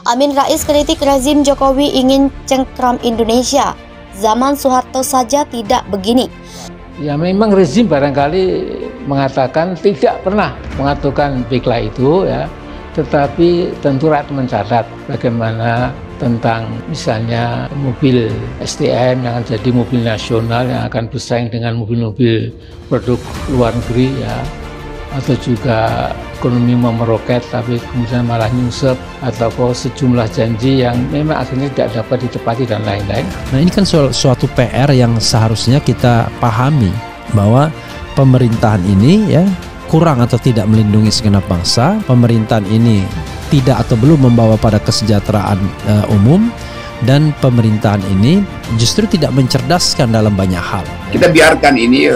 Amin Rais kritik rezim Jokowi ingin cengkram Indonesia. Zaman Soeharto saja tidak begini. Ya memang rezim barangkali mengatakan tidak pernah mengaturkan baiklah itu ya. Tetapi tentu rakyat mencatat bagaimana tentang misalnya mobil STM yang akan jadi mobil nasional yang akan bersaing dengan mobil-mobil produk luar negeri ya, atau juga ekonomi meroket tapi kemudian malah nyungsep, atau sejumlah janji yang memang akhirnya tidak dapat ditepati dan lain-lain. Nah ini kan suatu PR yang seharusnya kita pahami bahwa pemerintahan ini ya kurang atau tidak melindungi segenap bangsa, pemerintahan ini tidak atau belum membawa pada kesejahteraan umum, dan pemerintahan ini justru tidak mencerdaskan dalam banyak hal. Kita biarkan ini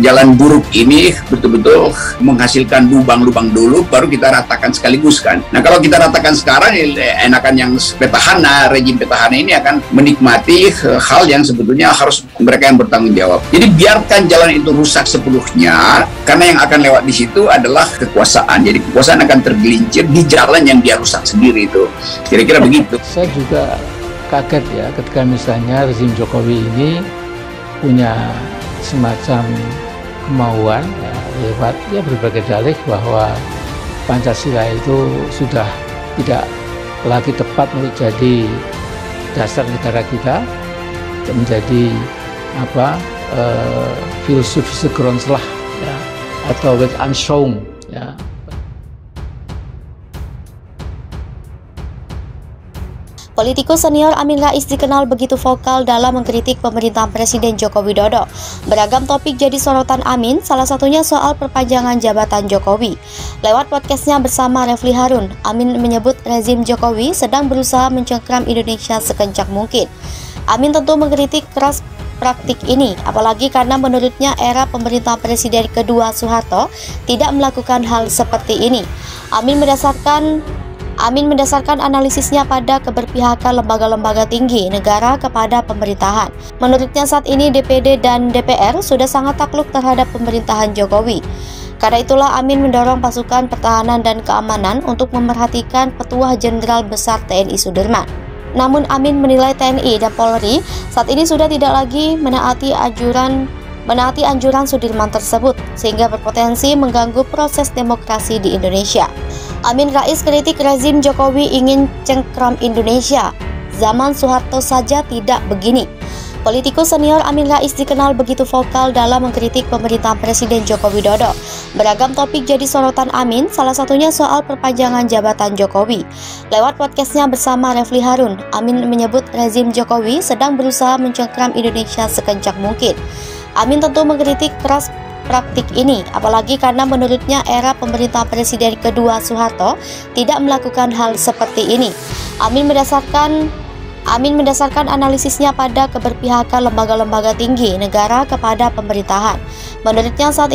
jalan buruk ini betul-betul menghasilkan lubang-lubang dulu, baru kita ratakan sekaligus kan. Nah kalau kita ratakan sekarang, enakan yang petahana, rejim petahana ini akan menikmati hal yang sebetulnya harus mereka yang bertanggung jawab. Jadi biarkan jalan itu rusak sepenuhnya, karena yang akan lewat di situ adalah kekuasaan. Jadi kekuasaan akan tergelincir di jalan yang dia rusak sendiri itu. Kira-kira begitu. Saya juga kaget ya ketika misalnya rezim Jokowi ini punya semacam kemauan ya, lewat ya berbagai dalih bahwa Pancasila itu sudah tidak lagi tepat untuk jadi dasar negara kita, menjadi filosofi segronslah ya, atau Weltanschauung ya. Politikus senior Amin Rais dikenal begitu vokal dalam mengkritik pemerintahan Presiden Joko Widodo. Beragam topik jadi sorotan Amin, salah satunya soal perpanjangan jabatan Jokowi. Lewat podcastnya bersama Refli Harun, Amin menyebut rezim Jokowi sedang berusaha mencengkram Indonesia sekencang mungkin. Amin tentu mengkritik keras praktik ini, apalagi karena menurutnya era pemerintahan Presiden kedua Soeharto tidak melakukan hal seperti ini. Amin mendasarkan analisisnya pada keberpihakan lembaga-lembaga tinggi negara kepada pemerintahan. Menurutnya saat ini DPD dan DPR sudah sangat takluk terhadap pemerintahan Jokowi. Karena itulah Amin mendorong pasukan pertahanan dan keamanan untuk memerhatikan Petuah Jenderal Besar TNI Sudirman. Namun Amin menilai TNI dan Polri saat ini sudah tidak lagi menaati anjuran Sudirman tersebut, sehingga berpotensi mengganggu proses demokrasi di Indonesia. Amin Rais kritik rezim Jokowi ingin cengkram Indonesia. Zaman Soeharto saja tidak begini. Politikus senior Amin Rais dikenal begitu vokal dalam mengkritik pemerintahan Presiden Joko Widodo. Beragam topik jadi sorotan Amin, salah satunya soal perpanjangan jabatan Jokowi. Lewat podcastnya bersama Refli Harun, Amin menyebut rezim Jokowi sedang berusaha mencengkram Indonesia sekencang mungkin. Amin tentu mengkritik keras praktik ini, apalagi karena menurutnya era pemerintahan Presiden kedua Soeharto tidak melakukan hal seperti ini. Amin mendasarkan analisisnya pada keberpihakan lembaga-lembaga tinggi negara kepada pemerintahan. Menurutnya saat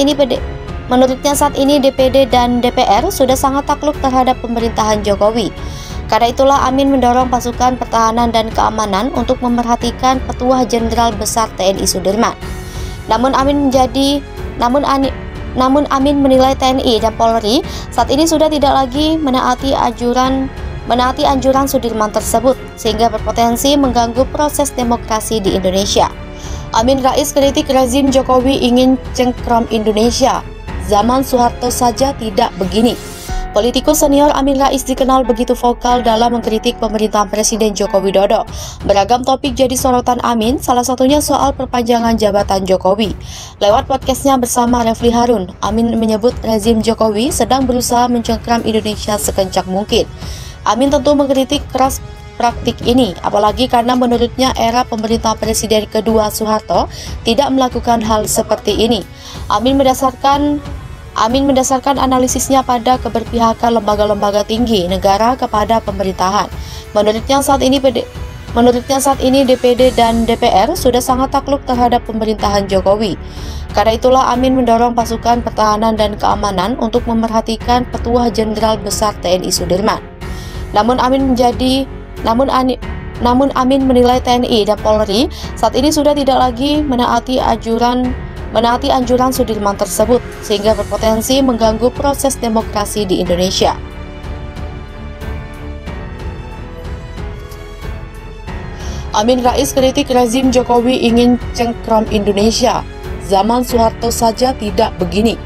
ini DPD dan DPR sudah sangat takluk terhadap pemerintahan Jokowi. Karena itulah Amin mendorong pasukan pertahanan dan keamanan untuk memerhatikan Petuah Jenderal Besar TNI Sudirman. Namun Amin menilai TNI dan Polri saat ini sudah tidak lagi menaati anjuran Sudirman tersebut, sehingga berpotensi mengganggu proses demokrasi di Indonesia. Amin Rais kritik rezim Jokowi ingin cengkram Indonesia. Zaman Soeharto saja tidak begini. Politikus senior Amin Rais dikenal begitu vokal dalam mengkritik pemerintahan Presiden Joko Widodo. Beragam topik jadi sorotan Amin, salah satunya soal perpanjangan jabatan Jokowi. Lewat podcastnya bersama Refli Harun, Amin menyebut rezim Jokowi sedang berusaha mencengkram Indonesia sekencang mungkin. Amin tentu mengkritik keras praktik ini, apalagi karena menurutnya era pemerintahan Presiden kedua Soeharto tidak melakukan hal seperti ini. Amin mendasarkan analisisnya pada keberpihakan lembaga-lembaga tinggi negara kepada pemerintahan. Menurutnya saat ini DPD dan DPR sudah sangat takluk terhadap pemerintahan Jokowi. Karena itulah Amin mendorong pasukan pertahanan dan keamanan untuk memerhatikan Petuah Jenderal Besar TNI Sudirman. Namun Amin menilai TNI dan Polri saat ini sudah tidak lagi menaati anjuran Sudirman tersebut, sehingga berpotensi mengganggu proses demokrasi di Indonesia. Amin Rais kritik rezim Jokowi ingin cengkram Indonesia. Zaman Soeharto saja tidak begini.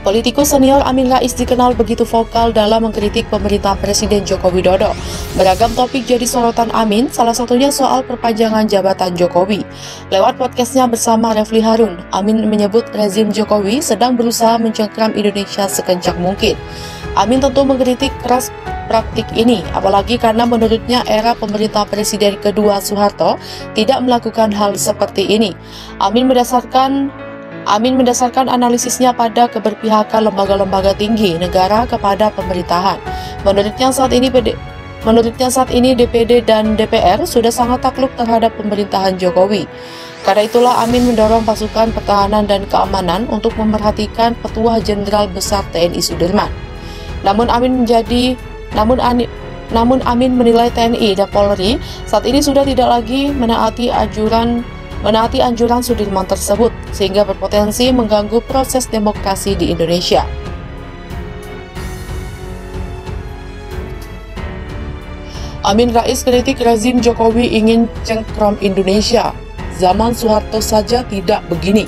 Politikus senior Amin Rais dikenal begitu vokal dalam mengkritik pemerintah Presiden Joko Widodo. Beragam topik jadi sorotan Amin, salah satunya soal perpanjangan jabatan Jokowi. Lewat podcastnya bersama Refli Harun, Amin menyebut rezim Jokowi sedang berusaha mencengkram Indonesia sekencang mungkin. Amin tentu mengkritik keras praktik ini, apalagi karena menurutnya era pemerintah Presiden kedua Soeharto tidak melakukan hal seperti ini. Amin mendasarkan analisisnya pada keberpihakan lembaga-lembaga tinggi negara kepada pemerintahan. Menurutnya saat ini DPD dan DPR sudah sangat takluk terhadap pemerintahan Jokowi. Karena itulah Amin mendorong pasukan pertahanan dan keamanan untuk memerhatikan Petuah Jenderal Besar TNI Sudirman. Namun Amin menilai TNI dan Polri saat ini sudah tidak lagi menaati anjuran Sudirman tersebut, sehingga berpotensi mengganggu proses demokrasi di Indonesia. Amin Rais kritik rezim Jokowi ingin cengkram Indonesia. Zaman Soeharto saja tidak begini.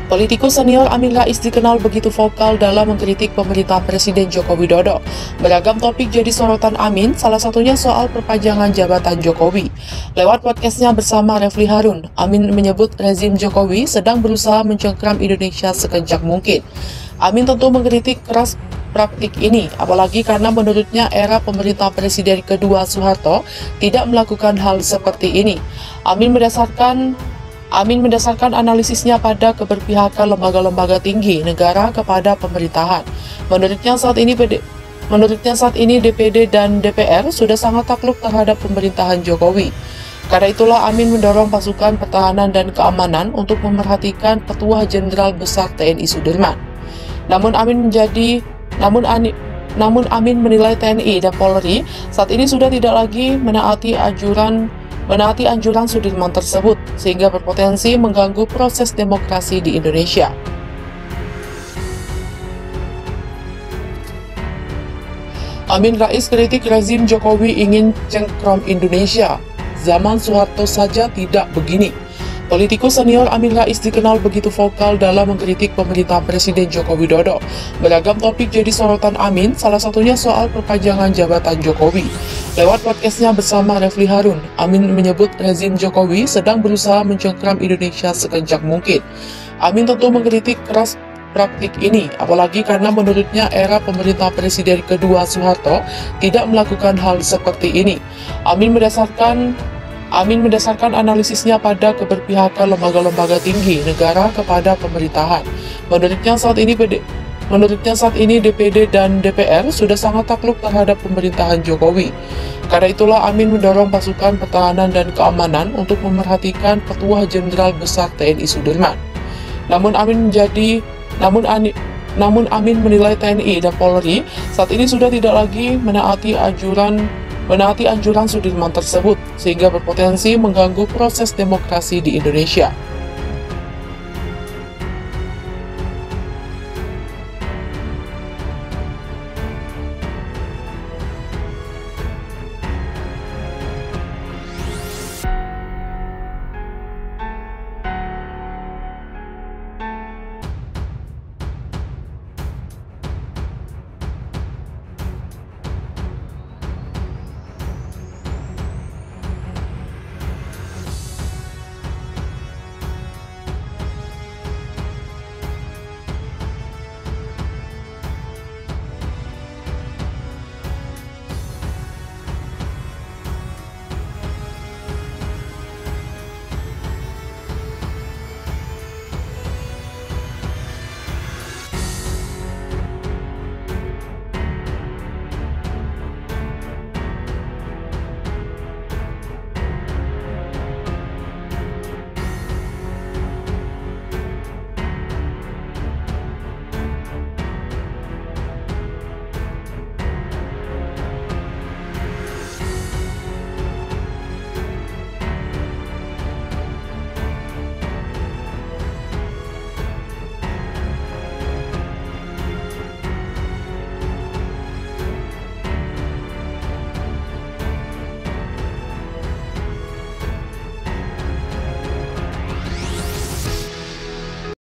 Politikus senior Amin Rais dikenal begitu vokal dalam mengkritik pemerintah Presiden Joko Widodo. Beragam topik jadi sorotan Amin, salah satunya soal perpanjangan jabatan Jokowi. Lewat podcastnya bersama Refli Harun, Amin menyebut rezim Jokowi sedang berusaha mencengkram Indonesia sekencang mungkin. Amin tentu mengkritik keras praktik ini, apalagi karena menurutnya era pemerintah Presiden kedua Soeharto tidak melakukan hal seperti ini. Amin mendasarkan analisisnya pada keberpihakan lembaga-lembaga tinggi negara kepada pemerintahan. Menurutnya saat ini DPD dan DPR sudah sangat takluk terhadap pemerintahan Jokowi. Karena itulah Amin mendorong pasukan pertahanan dan keamanan untuk memerhatikan Petuah Jenderal Besar TNI Sudirman. Namun Amin menilai TNI dan Polri saat ini sudah tidak lagi menaati anjuran Sudirman tersebut, sehingga berpotensi mengganggu proses demokrasi di Indonesia. Amin Rais kritik rezim Jokowi ingin cengkram Indonesia. Zaman Soeharto saja tidak begini. Politikus senior Amin Rais dikenal begitu vokal dalam mengkritik pemerintah Presiden Joko Widodo. Beragam topik jadi sorotan Amin, salah satunya soal perpanjangan jabatan Jokowi. Lewat podcastnya bersama Refli Harun, Amin menyebut rezim Jokowi sedang berusaha mencengkram Indonesia sekencang mungkin. Amin tentu mengkritik keras praktik ini, apalagi karena menurutnya era pemerintah Presiden kedua Soeharto tidak melakukan hal seperti ini. Amin mendasarkan analisisnya pada keberpihakan lembaga-lembaga tinggi negara kepada pemerintahan. Menurutnya saat ini DPD dan DPR sudah sangat takluk terhadap pemerintahan Jokowi. Karena itulah Amin mendorong pasukan pertahanan dan keamanan untuk memerhatikan Petuah Jenderal Besar TNI Sudirman. Namun Amin menilai TNI dan Polri saat ini sudah tidak lagi menaati anjuran Sudirman tersebut, sehingga berpotensi mengganggu proses demokrasi di Indonesia.